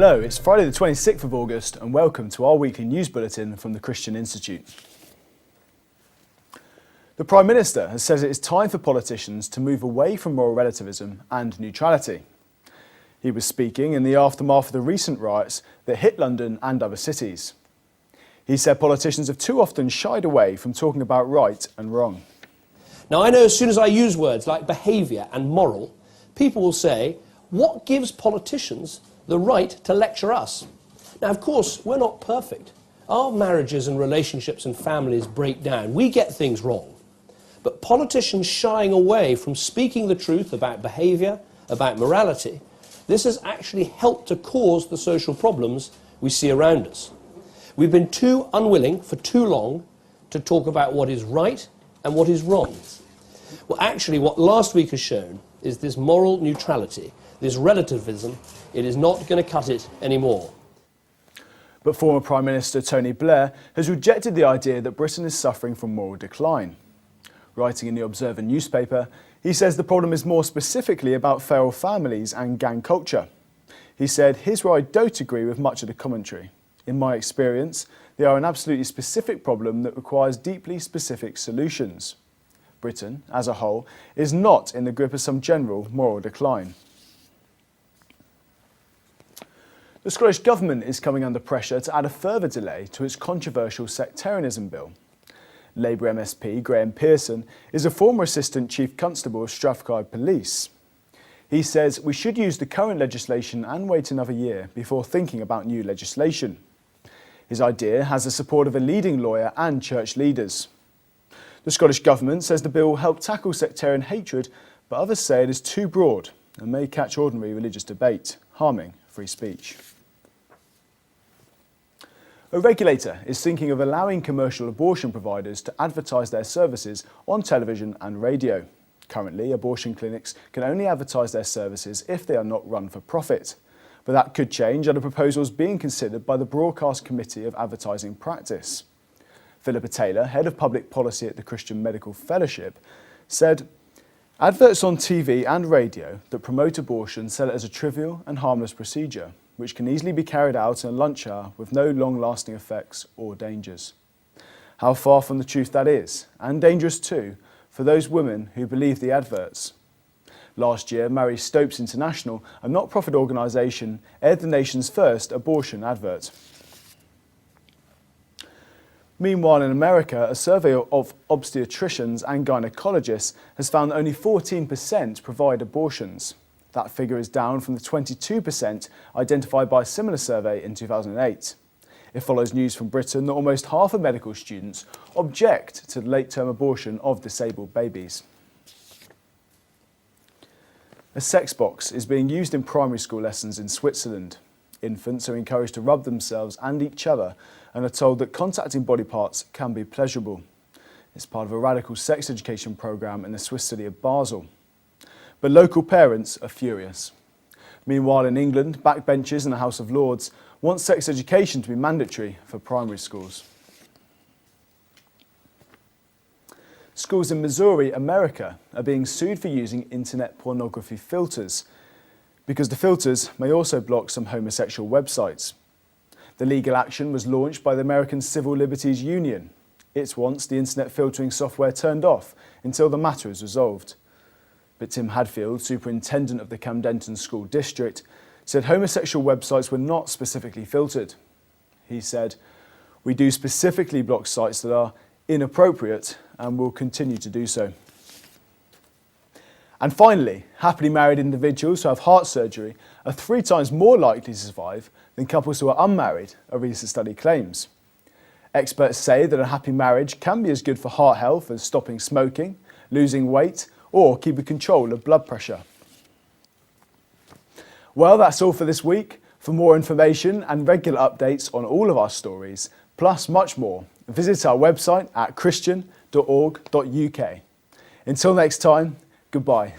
Hello, it's Friday the 26th of August and welcome to our weekly news bulletin from the Christian Institute. The Prime Minister has said it is time for politicians to move away from moral relativism and neutrality. He was speaking in the aftermath of the recent riots that hit London and other cities. He said politicians have too often shied away from talking about right and wrong. Now, I know as soon as I use words like behaviour and moral, people will say, what gives politicians the right to lecture us? Now, of course, we're not perfect. Our marriages and relationships and families break down. We get things wrong. But politicians shying away from speaking the truth about behaviour, about morality, this has actually helped to cause the social problems we see around us. We've been too unwilling for too long to talk about what is right and what is wrong. Well, actually, what last week has shown is this moral neutrality, this relativism, it is not going to cut it anymore. But former Prime Minister Tony Blair has rejected the idea that Britain is suffering from moral decline. Writing in the Observer newspaper, he says the problem is more specifically about feral families and gang culture. He said, "Here's where I don't agree with much of the commentary. In my experience, they are an absolutely specific problem that requires deeply specific solutions. Britain, as a whole, is not in the grip of some general moral decline." The Scottish Government is coming under pressure to add a further delay to its controversial sectarianism bill. Labour MSP Graham Pearson is a former Assistant Chief Constable of Strathclyde Police. He says we should use the current legislation and wait another year before thinking about new legislation. His idea has the support of a leading lawyer and church leaders. The Scottish Government says the bill will help tackle sectarian hatred, but others say it is too broad and may catch ordinary religious debate, harming free speech. A regulator is thinking of allowing commercial abortion providers to advertise their services on television and radio. Currently, abortion clinics can only advertise their services if they are not run for profit. But that could change under proposals being considered by the Broadcast Committee of Advertising Practice. Philippa Taylor, Head of Public Policy at the Christian Medical Fellowship, said, "Adverts on TV and radio that promote abortion sell it as a trivial and harmless procedure, which can easily be carried out in a lunch hour with no long-lasting effects or dangers. How far from the truth that is, and dangerous too, for those women who believe the adverts." Last year, Mary Stopes International, a not-profit organisation, aired the nation's first abortion advert. Meanwhile, in America, a survey of obstetricians and gynecologists has found that only 14% provide abortions. That figure is down from the 22% identified by a similar survey in 2008. It follows news from Britain that almost half of medical students object to the late-term abortion of disabled babies. A sex box is being used in primary school lessons in Switzerland. Infants are encouraged to rub themselves and each other and are told that contacting body parts can be pleasurable. It's part of a radical sex education programme in the Swiss city of Basel. But local parents are furious. Meanwhile, in England, backbenchers in the House of Lords want sex education to be mandatory for primary schools. Schools in Missouri, America, are being sued for using internet pornography filters because the filters may also block some homosexual websites. The legal action was launched by the American Civil Liberties Union. It wants the internet filtering software turned off until the matter is resolved. But Tim Hadfield, superintendent of the Camdenton School District, said homosexual websites were not specifically filtered. He said, "We do specifically block sites that are inappropriate and will continue to do so." And finally, happily married individuals who have heart surgery are 3 times more likely to survive than couples who are unmarried, a recent study claims. Experts say that a happy marriage can be as good for heart health as stopping smoking, losing weight, or keeping control of blood pressure. Well, that's all for this week. For more information and regular updates on all of our stories, plus much more, visit our website at christian.org.uk. Until next time, goodbye.